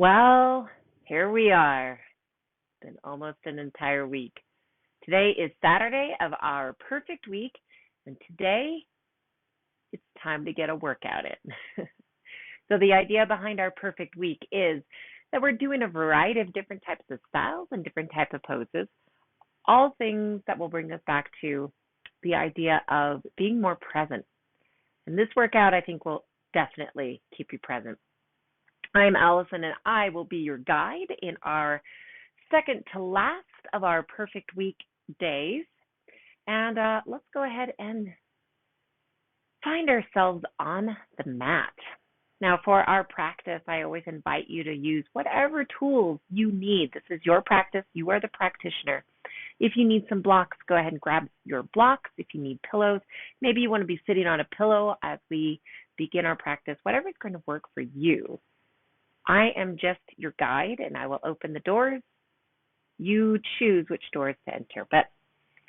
Well, here we are. It's been almost an entire week. Today is Saturday of our perfect week, and today it's time to get a workout in. So the idea behind our perfect week is that we're doing a variety of different types of styles and different types of poses, all things that will bring us back to the idea of being more present. And this workout, I think, will definitely keep you present. I'm Allison, and I will be your guide in our second to last of our perfect week days. And let's go ahead and find ourselves on the mat. Now, for our practice, I always invite you to use whatever tools you need. This is your practice. You are the practitioner. If you need some blocks, go ahead and grab your blocks. If you need pillows, maybe you want to be sitting on a pillow as we begin our practice, whatever is going to work for you. I am just your guide, and I will open the doors. You choose which doors to enter. But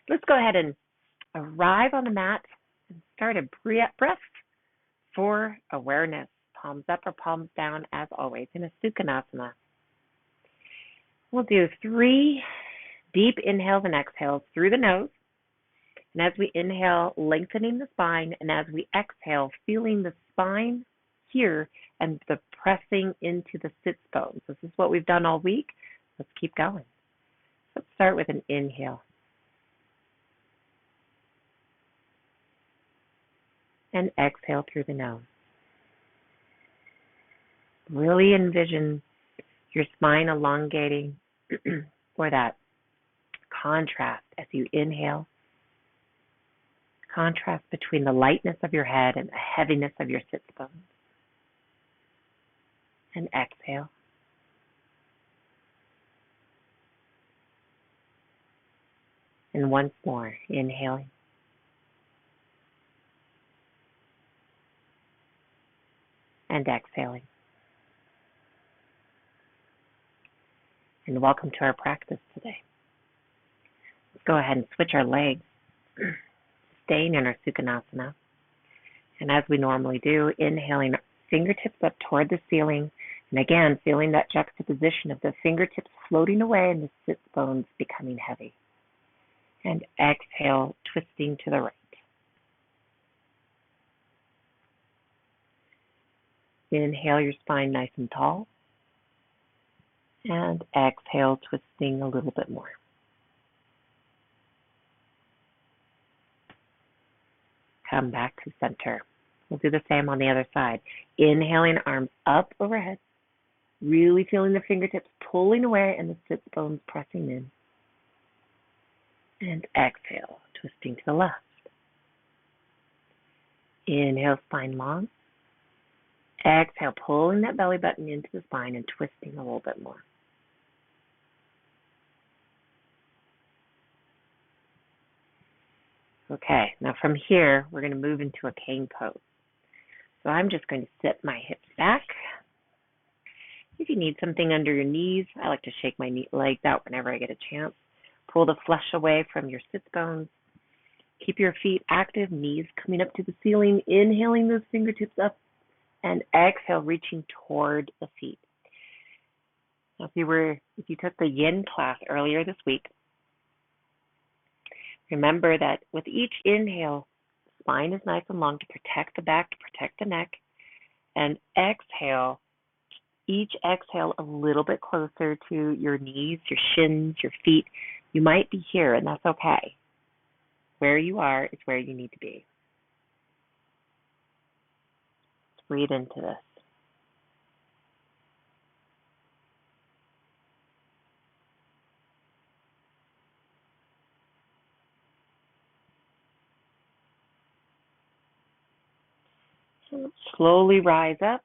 let's go ahead and arrive on the mat and start a breath for awareness. Palms up or palms down, as always, in a Sukhanasana. We'll do 3 deep inhales and exhales through the nose. And as we inhale, lengthening the spine, and as we exhale, feeling the spine here and the pressing into the sits bones. This is what we've done all week. Let's keep going. Let's start with an inhale. And exhale through the nose. Really envision your spine elongating or that contrast as you inhale. Contrast between the lightness of your head and the heaviness of your sits bones. And exhale. And once more, inhaling. And exhaling. And welcome to our practice today. Let's go ahead and switch our legs, staying in our Sukhanasana. And as we normally do, inhaling fingertips up toward the ceiling. And again, feeling that juxtaposition of the fingertips floating away and the sits bones becoming heavy. And exhale, twisting to the right. Inhale your spine nice and tall. And exhale, twisting a little bit more. Come back to center. We'll do the same on the other side. Inhaling, arms up overhead. Really feeling the fingertips pulling away and the sits bones pressing in. And exhale, twisting to the left. Inhale, spine long. Exhale, pulling that belly button into the spine and twisting a little bit more. Okay, now from here, we're going to move into a cane pose. So I'm just going to sit my hips back. If you need something under your knees, I like to shake my legs out whenever I get a chance. Pull the flesh away from your sits bones. Keep your feet active, knees coming up to the ceiling, inhaling those fingertips up, and exhale, reaching toward the feet. Now, if you took the yin class earlier this week, remember that with each inhale, spine is nice and long to protect the back, to protect the neck, and exhale, each exhale a little bit closer to your knees, your shins, your feet. You might be here, and that's okay. Where you are is where you need to be. Let's breathe into this. So slowly rise up.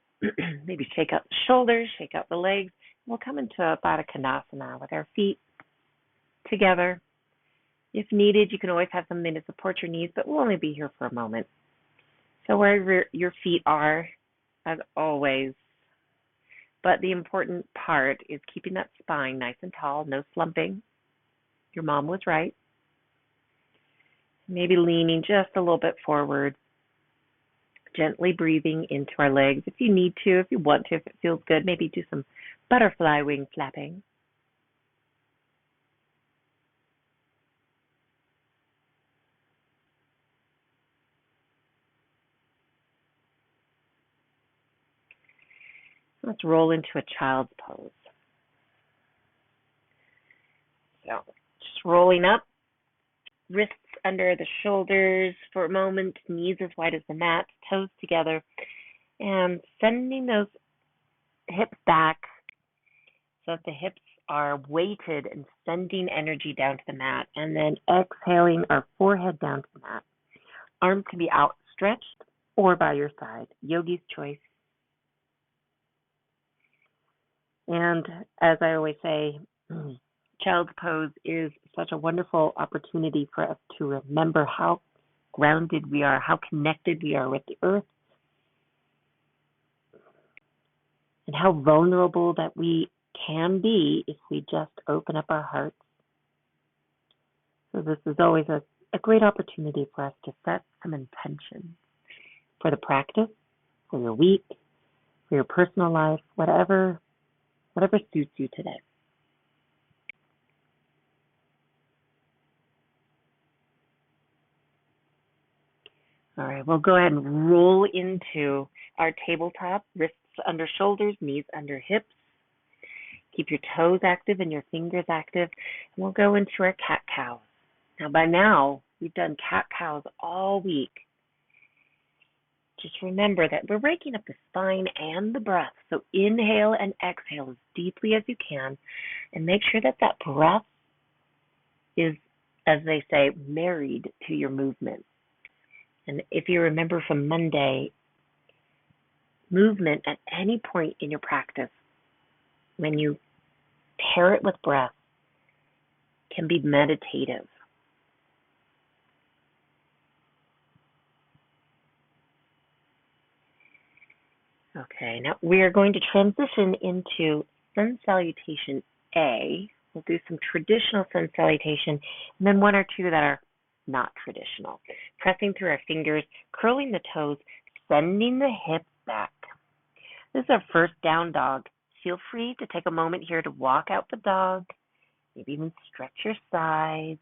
Maybe shake out the shoulders, shake out the legs. We'll come into a Baddha Konasana with our feet together. If needed, you can always have something to support your knees, but we'll only be here for a moment. So wherever your feet are, as always. But the important part is keeping that spine nice and tall, no slumping. Your mom was right. Maybe leaning just a little bit forward. Gently breathing into our legs if you need to, if you want to, if it feels good. Maybe do some butterfly wing flapping. Let's roll into a child's pose. So just rolling up, wrists under the shoulders for a moment, knees as wide as the mat, toes together, and sending those hips back so that the hips are weighted and sending energy down to the mat, and then exhaling our forehead down to the mat. Arms can be outstretched or by your side, yogi's choice. And as I always say, child's pose is such a wonderful opportunity for us to remember how grounded we are, how connected we are with the earth, and how vulnerable that we can be if we just open up our hearts. So this is always a great opportunity for us to set some intention for the practice, for your week, for your personal life, whatever suits you today. All right, we'll go ahead and roll into our tabletop, wrists under shoulders, knees under hips. Keep your toes active and your fingers active. And we'll go into our cat-cows. Now, by now, we've done cat-cows all week. Just remember that we're waking up the spine and the breath. So inhale and exhale as deeply as you can. And make sure that that breath is, as they say, married to your movement. And if you remember from Monday, movement at any point in your practice, when you pair it with breath, can be meditative. Okay, now we are going to transition into Sun Salutation A. We'll do some traditional Sun Salutation, and then one or two that are not traditional. Pressing through our fingers, curling the toes, sending the hips back. This is our first down dog. Feel free to take a moment here to walk out the dog, maybe even stretch your sides.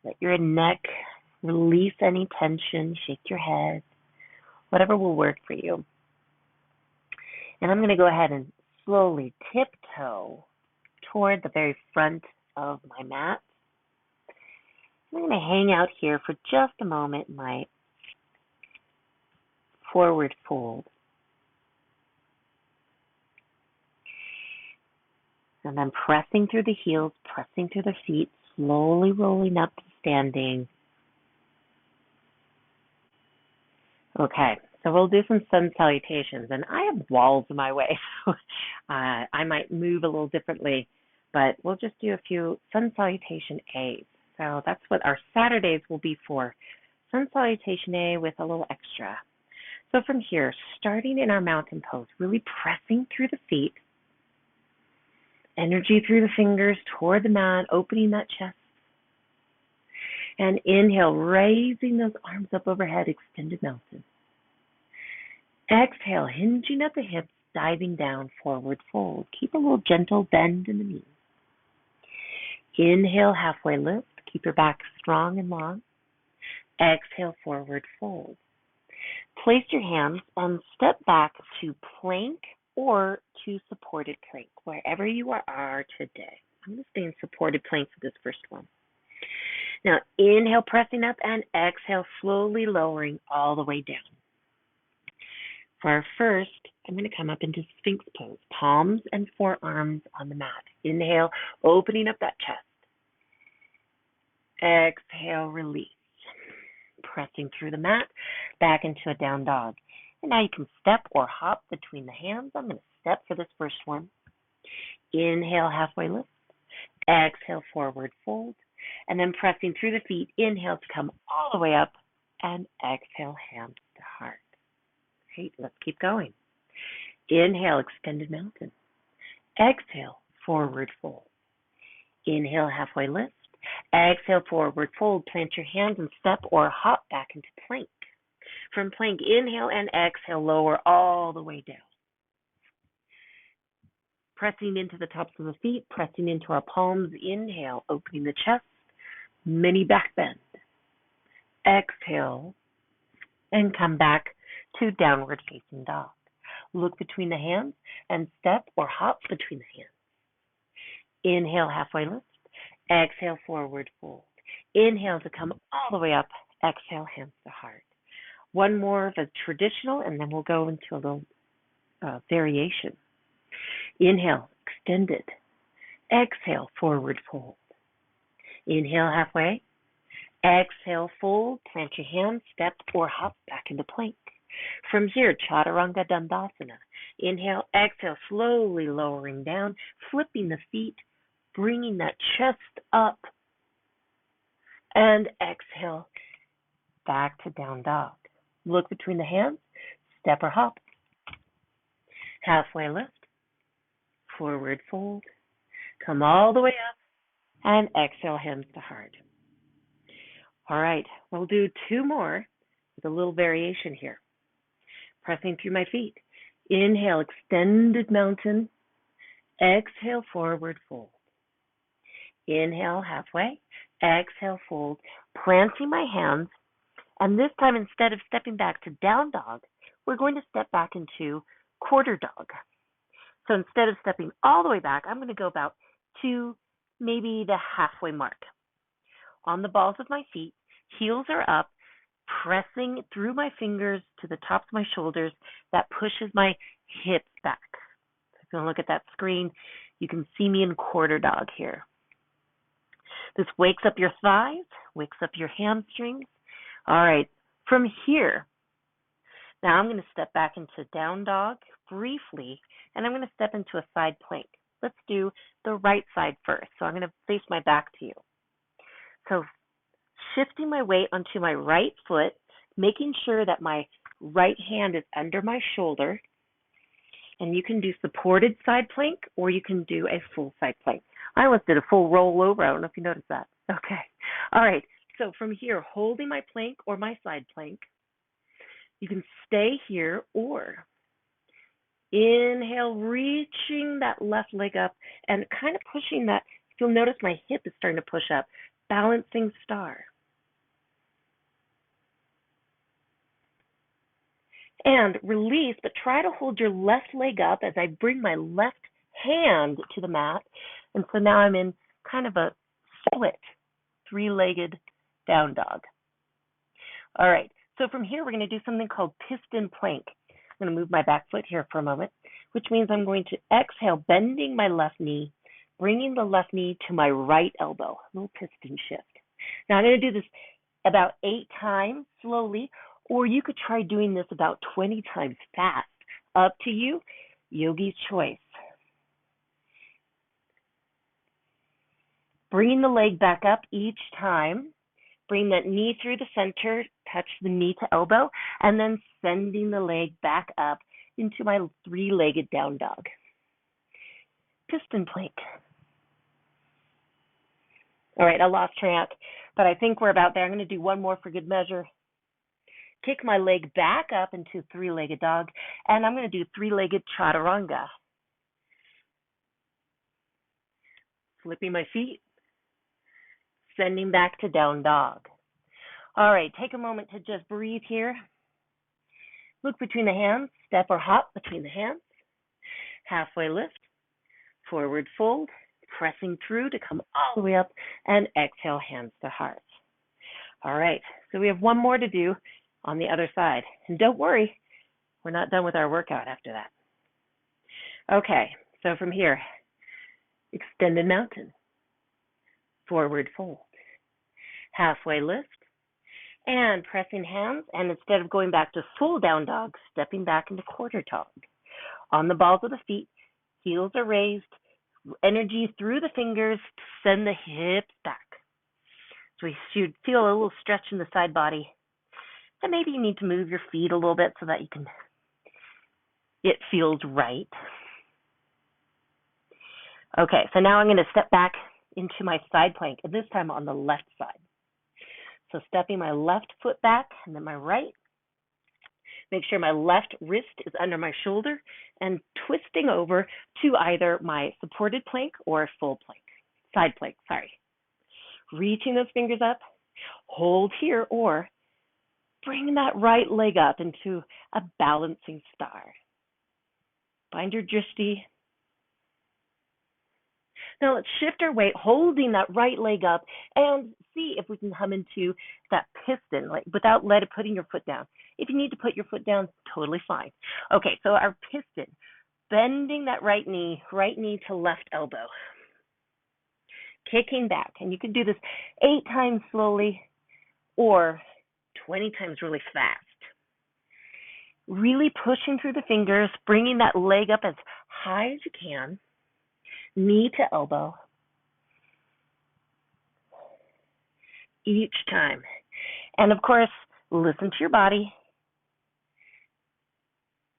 Let your neck release any tension, shake your head, whatever will work for you. And I'm going to go ahead and slowly tiptoe toward the very front of my mat. I'm going to hang out here for just a moment in my forward fold. And then pressing through the heels, pressing through the feet, slowly rolling up to standing. Okay, so we'll do some sun salutations. And I have walls in my way, so I might move a little differently. But we'll just do a few sun salutation A's. So that's what our Saturdays will be for. Sun Salutation A with a little extra. So from here, starting in our mountain pose, really pressing through the feet, energy through the fingers toward the mat, opening that chest. And inhale, raising those arms up overhead, extended mountain. Exhale, hinging at the hips, diving down, forward fold. Keep a little gentle bend in the knees. Inhale, halfway lift. Keep your back strong and long. Exhale, forward fold. Place your hands and step back to plank or to supported plank, wherever you are today. I'm going to stay in supported plank for this first one. Now, inhale, pressing up, and exhale, slowly lowering all the way down. For our first, I'm going to come up into Sphinx pose, palms and forearms on the mat. Inhale, opening up that chest. Exhale, release. Pressing through the mat, back into a down dog. And now you can step or hop between the hands. I'm going to step for this first one. Inhale, halfway lift. Exhale, forward fold. And then pressing through the feet, inhale to come all the way up. And exhale, hands to heart. Great, let's keep going. Inhale, extended mountain. Exhale, forward fold. Inhale, halfway lift. Exhale, forward fold. Plant your hands and step or hop back into plank. From plank, inhale and exhale, lower all the way down. pressing into the tops of the feet, pressing into our palms. Inhale, opening the chest, mini back bend. Exhale, and come back to downward facing dog. Look between the hands and step or hop between the hands. Inhale, halfway lift. Exhale, forward fold. Inhale to come all the way up. Exhale, hands to heart. One more of a traditional, and then we'll go into a little variation. Inhale, extended. Exhale, forward fold. Inhale, halfway. Exhale, fold. Plant your hands, step or hop back into plank. From here, Chaturanga Dandasana. Inhale, exhale, slowly lowering down, flipping the feet, bringing that chest up. And exhale, back to down dog. Look between the hands, step or hop. Halfway lift, forward fold. Come all the way up, and exhale, hands to heart. All right, we'll do two more with a little variation here. Pressing through my feet. Inhale, extended mountain. Exhale, forward fold. Inhale, halfway. Exhale, fold. Planting my hands. And this time, instead of stepping back to down dog, we're going to step back into quarter dog. So instead of stepping all the way back, I'm going to go about to maybe the halfway mark. On the balls of my feet, heels are up, pressing through my fingers to the tops of my shoulders. That pushes my hips back. If you look at that screen, you can see me in quarter dog here. This wakes up your thighs, wakes up your hamstrings. All right, from here, now I'm going to step back into down dog briefly, and I'm going to step into a side plank. Let's do the right side first. So I'm going to face my back to you. So shifting my weight onto my right foot, making sure that my right hand is under my shoulder. And you can do supported side plank, or you can do a full side plank. I almost did a full roll over. I don't know if you noticed that. Okay. All right. So from here, holding my plank or my side plank, you can stay here, or inhale, reaching that left leg up and kind of pushing that. You'll notice my hip is starting to push up. Balancing star. And release, but try to hold your left leg up as I bring my left hand to the mat. And so now I'm in kind of a split, three-legged down dog. All right, so from here we're going to do something called piston plank. I'm going to move my back foot here for a moment, which means I'm going to exhale, bending my left knee, bringing the left knee to my right elbow, a little piston shift. Now I'm going to do this about 8 times slowly, or you could try doing this about 20 times fast. Up to you, yogi's choice. Bringing the leg back up each time. Bring that knee through the center, touch the knee to elbow, and then sending the leg back up into my three-legged down dog. Piston plank. All right, I lost track, but I think we're about there. I'm going to do one more for good measure. Kick my leg back up into three-legged dog, and I'm going to do three-legged chaturanga. Flipping my feet, sending back to down dog. All right, take a moment to just breathe here. Look between the hands, step or hop between the hands. Halfway lift, forward fold, pressing through to come all the way up, and exhale, hands to heart. All right, so we have one more to do on the other side. And don't worry, we're not done with our workout after that. Okay, so from here, extended mountain, forward fold, halfway lift, and pressing hands, and instead of going back to full down dog, stepping back into quarter dog. On the balls of the feet, heels are raised, energy through the fingers to send the hips back. So we should feel a little stretch in the side body. And maybe you need to move your feet a little bit so that it feels right. Okay, so now I'm going to step back into my side plank, and this time on the left side. So stepping my left foot back and then my right. Make sure my left wrist is under my shoulder and twisting over to either my supported plank or full plank, side plank, sorry. Reaching those fingers up, hold here, or bring that right leg up into a balancing star. Find your drishti. Now let's shift our weight, holding that right leg up, and see if we can come into that piston, like without putting your foot down. If you need to put your foot down, totally fine. Okay, so our piston, bending that right knee to left elbow. Kicking back, and you can do this 8 times slowly or 20 times really fast. Really pushing through the fingers, bringing that leg up as high as you can, knee to elbow, each time. And of course, listen to your body.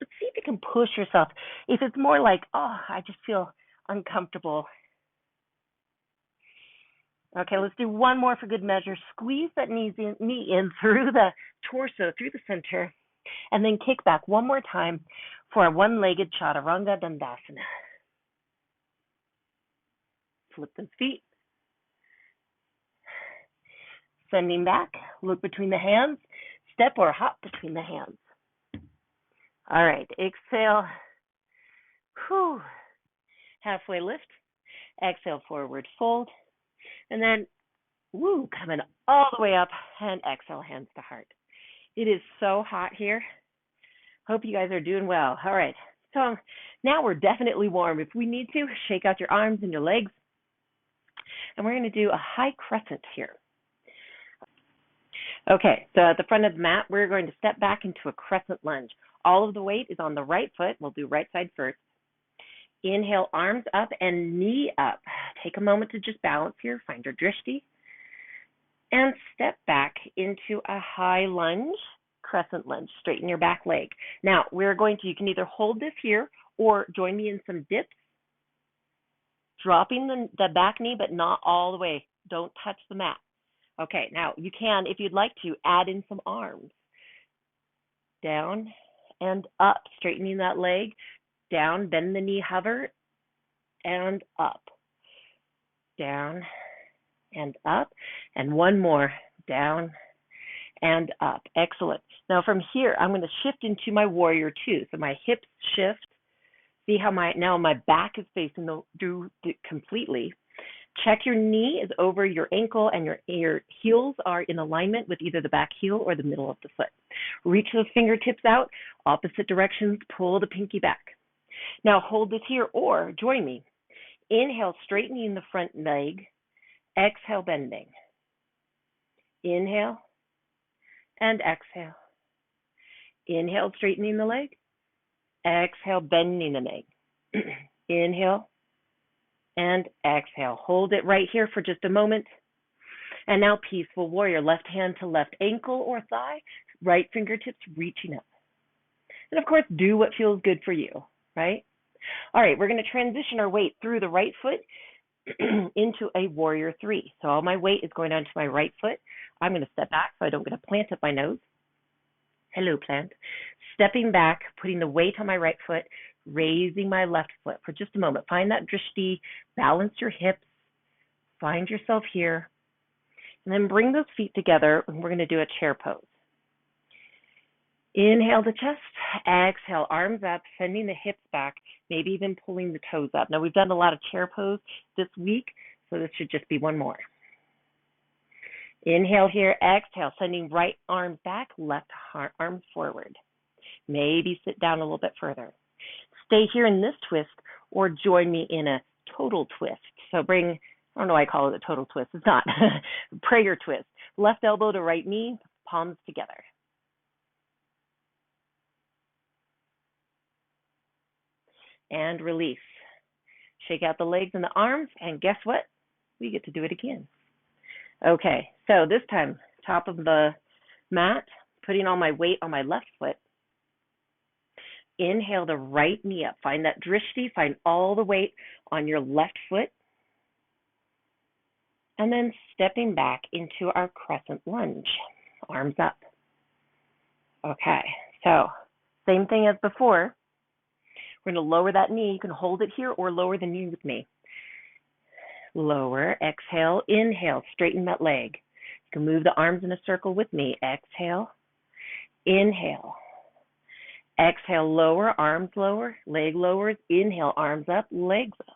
Let's see if you can push yourself. If it's more like, oh, I just feel uncomfortable. Okay, let's do one more for good measure. Squeeze that knee in through the torso, through the center, and then kick back one more time for a one-legged chaturanga dandasana. Flip those feet. Sending back, look between the hands, step or hop between the hands. All right, exhale. Whew. Halfway lift. Exhale, forward fold. And then, coming all the way up, and exhale, hands to heart. It is so hot here. Hope you guys are doing well. All right, so now we're definitely warm. If we need to, shake out your arms and your legs. And we're going to do a high crescent here. Okay, so at the front of the mat, we're going to step back into a crescent lunge. All of the weight is on the right foot. We'll do right side first. Inhale, arms up and knee up. Take a moment to just balance here. Find your drishti. And step back into a high lunge, crescent lunge. Straighten your back leg. Now, you can either hold this here or join me in some dips. Dropping the back knee, but not all the way. Don't touch the mat. Okay, now you can, if you'd like to, add in some arms. Down and up, straightening that leg. Down, bend the knee, hover, and up. Down and up. And one more, down and up. Excellent. Now from here, I'm going to shift into my warrior two. So my hips shift. See how now my back is facing completely. Check your knee is over your ankle and your heels are in alignment with either the back heel or the middle of the foot. Reach those fingertips out, opposite directions, pull the pinky back. Now hold this here or join me. Inhale, straightening the front leg. Exhale, bending. Inhale and exhale. Inhale, straightening the leg. Exhale, bending the leg. Inhale and exhale. Hold it right here for just a moment. And now peaceful warrior. Left hand to left ankle or thigh. Right fingertips reaching up. And of course, do what feels good for you, right? All right, we're going to transition our weight through the right foot into a warrior three. So all my weight is going onto my right foot. I'm going to step back so I don't get a plant up my nose. Hello, plant. Stepping back, putting the weight on my right foot, raising my left foot for just a moment. Find that drishti, balance your hips, find yourself here, and then bring those feet together, and we're going to do a chair pose. Inhale the chest, exhale, arms up, sending the hips back, maybe even pulling the toes up. Now, we've done a lot of chair pose this week, so this should just be one more. Inhale here, exhale, sending right arms back, left arms forward. Maybe sit down a little bit further. Stay here in this twist or join me in a total twist. So I don't know why I call it a total twist. It's not. Prayer twist. Left elbow to right knee, palms together. And release. Shake out the legs and the arms, and guess what? We get to do it again. Okay, so this time, top of the mat, putting all my weight on my left foot. Inhale the right knee up. Find that drishti. Find all the weight on your left foot. And then stepping back into our crescent lunge. Arms up. Okay, So, same thing as before. We're going to lower that knee. You can hold it here or lower the knee with me. Lower, exhale, inhale, straighten that leg. You can move the arms in a circle with me. Exhale, inhale. Exhale, lower, arms lower, leg lowers. Inhale, arms up, legs up.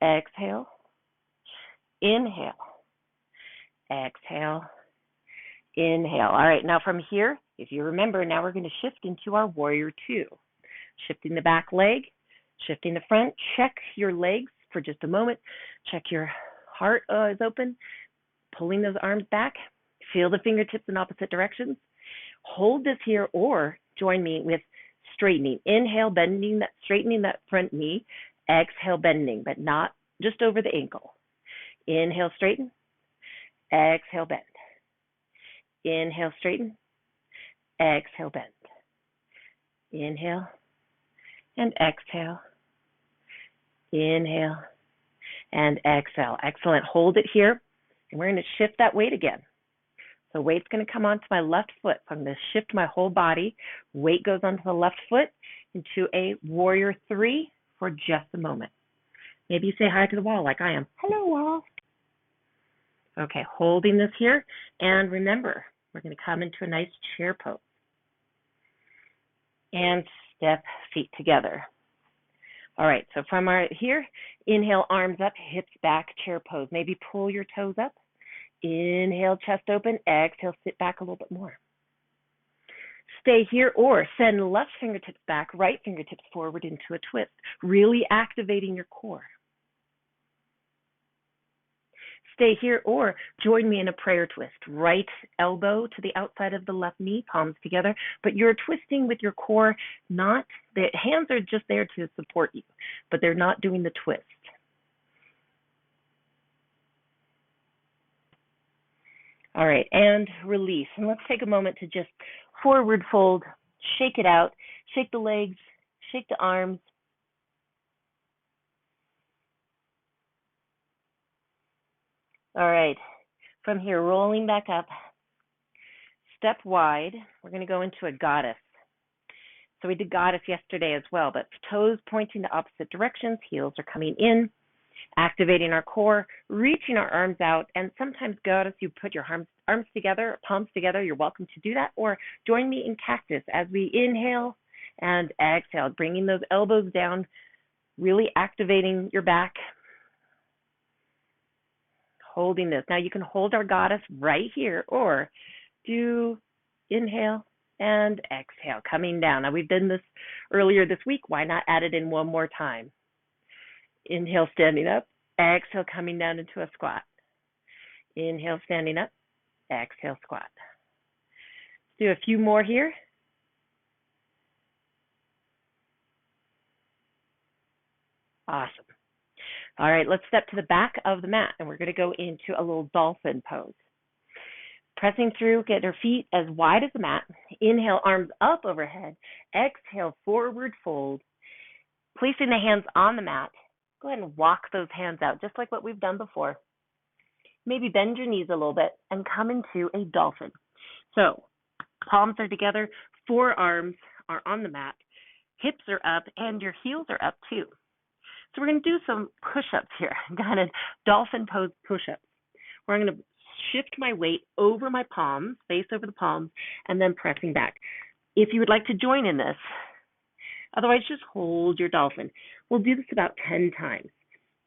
Exhale, inhale, exhale, inhale. All right, now from here, if you remember, now we're going to shift into our warrior two. Shifting the back leg, shifting the front. Check your legs for just a moment. Check your heart is open. Pulling those arms back. Feel the fingertips in opposite directions. Hold this here or join me with straightening. Inhale, straightening that front knee. Exhale, bending, but not just over the ankle. Inhale, straighten. Exhale, bend. Inhale, straighten. Exhale, bend. Inhale and exhale. Inhale and exhale. Excellent. Hold it here. And we're going to shift that weight again. So weight's going to come onto my left foot. So I'm going to shift my whole body. Weight goes onto the left foot into a warrior three for just a moment. Maybe you say hi to the wall like I am. Hello, wall. Okay, holding this here. And remember, we're going to come into a nice chair pose. And step feet together. All right, so from here, inhale, arms up, hips back, chair pose. Maybe pull your toes up. Inhale, chest open. Exhale, sit back a little bit more. Stay here or send left fingertips back, right fingertips forward into a twist, really activating your core. Stay here or join me in a prayer twist. Right elbow to the outside of the left knee, palms together, but you're twisting with your core, not the hands are just there to support you, but they're not doing the twist. All right, and release. And let's take a moment to just forward fold, shake it out, shake the legs, shake the arms. All right, from here, rolling back up, step wide. We're going to go into a goddess. So we did goddess yesterday as well, but toes pointing to opposite directions, heels are coming in, activating our core, reaching our arms out, and sometimes goddess, you put your arms together, palms together, you're welcome to do that, or join me in cactus as we inhale and exhale, bringing those elbows down, really activating your back. Holding this. Now you can hold our goddess right here or do inhale and exhale, coming down. Now we've done this earlier this week. Why not add it in one more time? Inhale, standing up. Exhale, coming down into a squat. Inhale, standing up. Exhale, squat. Let's do a few more here. Awesome. All right, let's step to the back of the mat, and we're going to go into a little dolphin pose. Pressing through, get our feet as wide as the mat. Inhale, arms up overhead. Exhale, forward fold. Placing the hands on the mat. Go ahead and walk those hands out, just like what we've done before. Maybe bend your knees a little bit and come into a dolphin. So, palms are together, forearms are on the mat, hips are up, and your heels are up too. So we're going to do some push-ups here, kind of dolphin pose push-ups, where I'm going to shift my weight over my palms, face over the palms, and then pressing back. If you would like to join in this, otherwise just hold your dolphin. We'll do this about 10 times.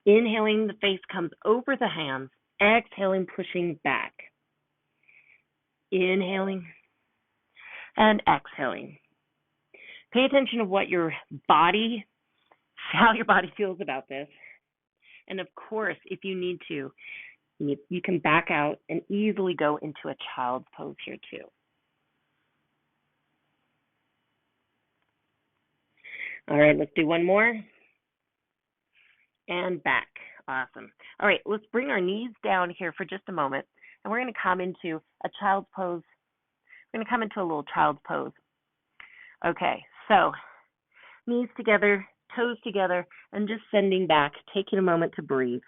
Inhaling, the face comes over the hands. Exhaling, pushing back. Inhaling and exhaling. Pay attention to what your body, how your body feels about this. And of course, if you need to, you can back out and easily go into a child's pose here too. All right, let's do one more. And back. Awesome. All right, let's bring our knees down here for just a moment. And we're going to come into a child's pose. We're going to come into a little child's pose. Okay, so knees together, toes together, and just sending back, taking a moment to breathe.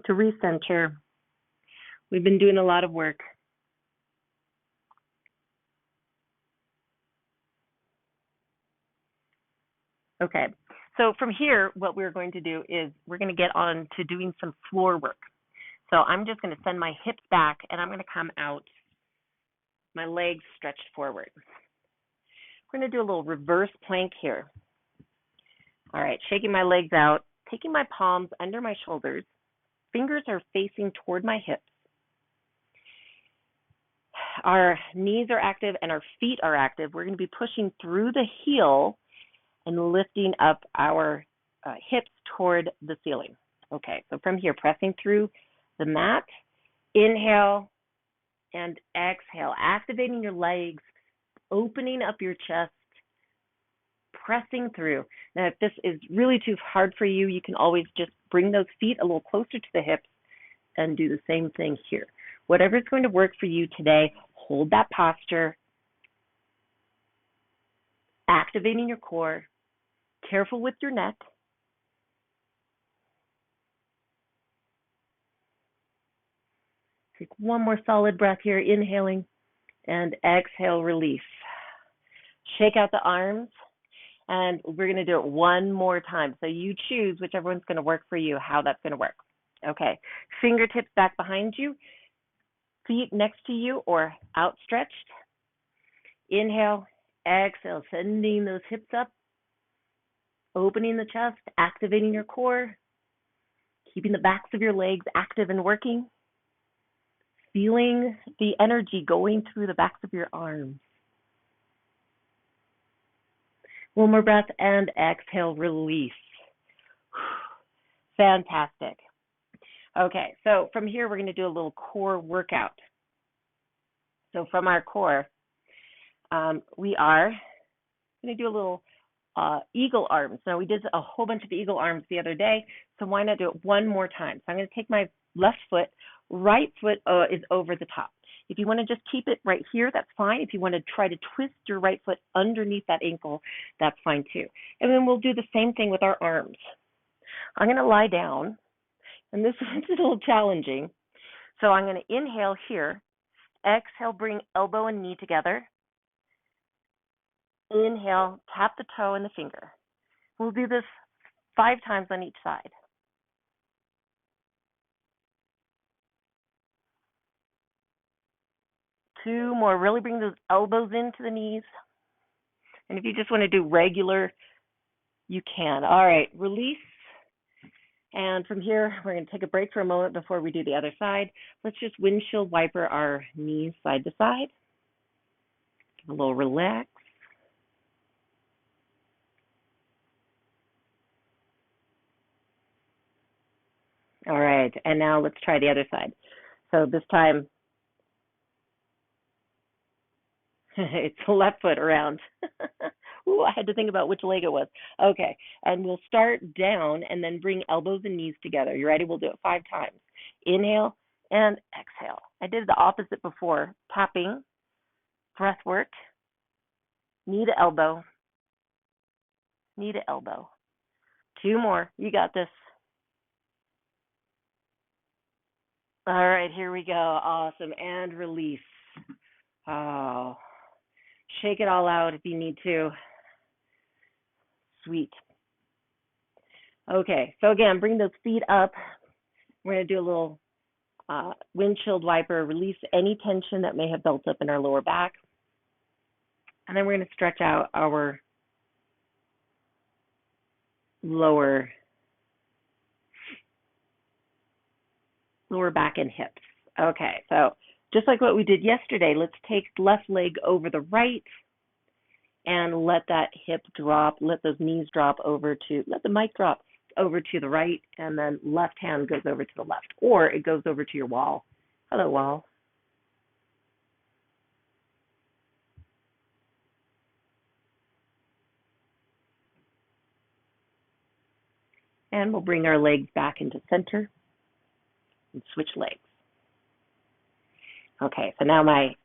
To recenter, We've been doing a lot of work. Okay, so from here, what we're going to do is we're going to get on to doing some floor work. So I'm just going to send my hips back, and I'm going to come out, my legs stretched forward. We're going to do a little reverse plank here. All right, shaking my legs out, taking my palms under my shoulders. Fingers are facing toward my hips. Our knees are active and our feet are active. We're going to be pushing through the heel and lifting up our hips toward the ceiling. Okay, so from here, pressing through the mat, inhale and exhale, activating your legs, opening up your chest, pressing through. Now, if this is really too hard for you, you can always just bring those feet a little closer to the hips and do the same thing here. Whatever is going to work for you today, hold that posture, activating your core, careful with your neck. Take one more solid breath here, inhaling, and exhale, release. Shake out the arms, and we're going to do it one more time. So you choose whichever one's going to work for you, how that's going to work. Okay, fingertips back behind you, feet next to you or outstretched. Inhale, exhale, sending those hips up, opening the chest, activating your core, keeping the backs of your legs active and working, feeling the energy going through the backs of your arms. One more breath and exhale, release. Fantastic. Okay, so from here we're going to do a little core workout. So from our core, we are going to do a little eagle arms. Now we did a whole bunch of eagle arms the other day, so why not do it one more time? So I'm going to take my left foot, right foot is over the top. If you want to just keep it right here, that's fine. If you want to try to twist your right foot underneath that ankle, that's fine too. And then we'll do the same thing with our arms. I'm going to lie down, and this is a little challenging. So I'm going to inhale here, exhale, bring elbow and knee together. Inhale, tap the toe and the finger. We'll do this 5 times on each side. Two more. Really bring those elbows into the knees. And if you just want to do regular, you can. All right, release. And from here, we're going to take a break for a moment before we do the other side. Let's just windshield wiper our knees side to side. Give a little relax. All right, and now let's try the other side. So this time, it's the left foot around. Ooh, I had to think about which leg it was. Okay, and we'll start down and then bring elbows and knees together. You ready? We'll do it 5 times. Inhale and exhale. I did the opposite before. Tapping, breath work, knee to elbow, knee to elbow. 2 more. You got this. All right, here we go. Awesome. And release. Oh, shake it all out if you need to. Sweet. Okay, so again, bring those feet up. We're going to do a little windshield wiper, release any tension that may have built up in our lower back. And then we're going to stretch out our lower back and hips. Okay, so just like what we did yesterday, let's take left leg over the right and let that hip drop, let those knees drop over to, let the mic drop over to the right, and then left hand goes over to the left, or it goes over to your wall. Hello, wall. And we'll bring our legs back into center and switch legs. Okay, so now my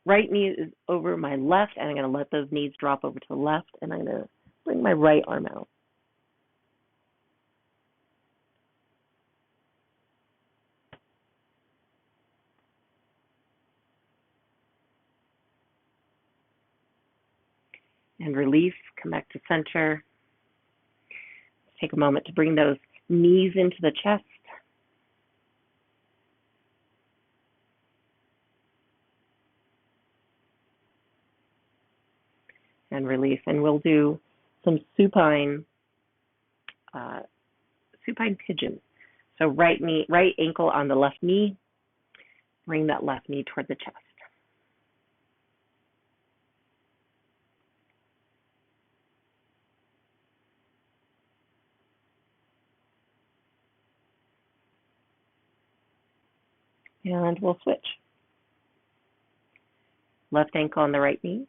right knee is over my left, and I'm going to let those knees drop over to the left, and I'm going to bring my right arm out. and release. Come back to center. Take a moment to bring those knees into the chest. And release. And we'll do some supine pigeon. So right ankle on the left knee. Bring that left knee toward the chest. And we'll switch. Left ankle on the right knee.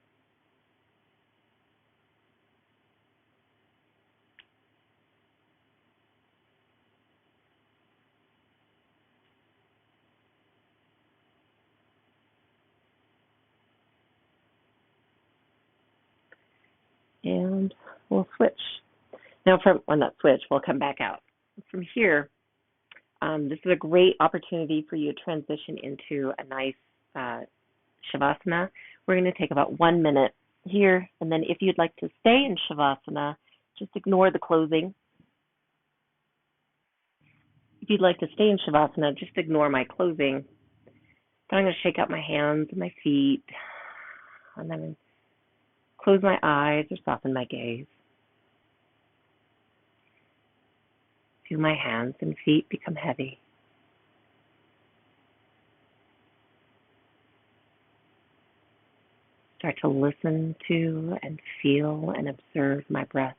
And we'll switch. Now, on that switch, we'll come back out. From here, this is a great opportunity for you to transition into a nice Shavasana. We're going to take about 1 minute here, and then if you'd like to stay in Shavasana, just ignore the closing. If you'd like to stay in Shavasana, just ignore my closing. Then I'm going to shake out my hands and my feet, and then close my eyes or soften my gaze. Feel my hands and feet become heavy. Start to listen to and feel and observe my breath.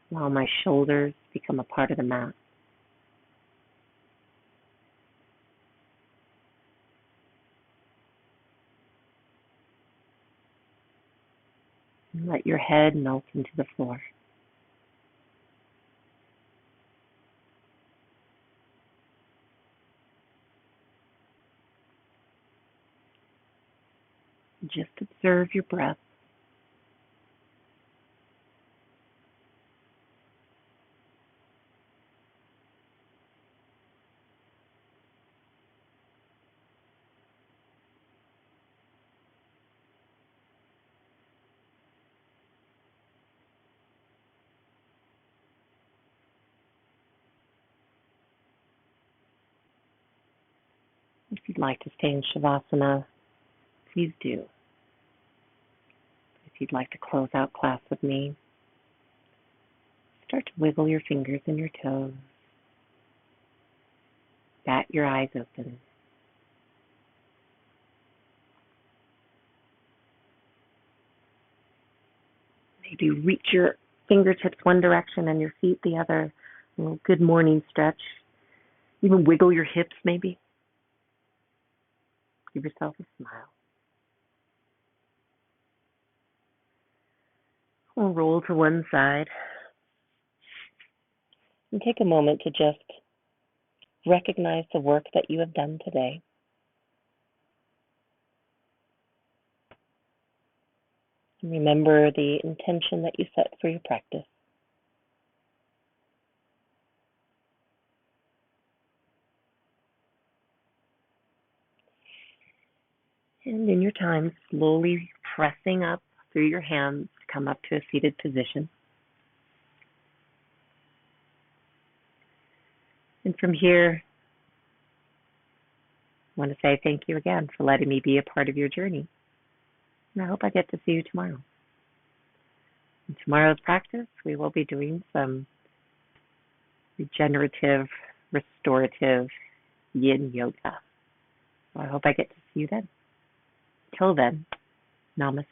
While my shoulders become a part of the mat. And let your head melt into the floor. Just observe your breath. If you'd like to stay in Shavasana, please do. If you'd like to close out class with me, start to wiggle your fingers and your toes. Bat your eyes open. Maybe reach your fingertips one direction and your feet the other. A little good morning stretch. Even wiggle your hips maybe. Give yourself a smile. We'll roll to one side. And take a moment to just recognize the work that you have done today. And remember the intention that you set for your practice. And in your time, slowly pressing up through your hands, come up to a seated position. And from here, I want to say thank you again for letting me be a part of your journey. And I hope I get to see you tomorrow. In tomorrow's practice, we will be doing some regenerative, restorative yin yoga. So I hope I get to see you then. Till then, namaste.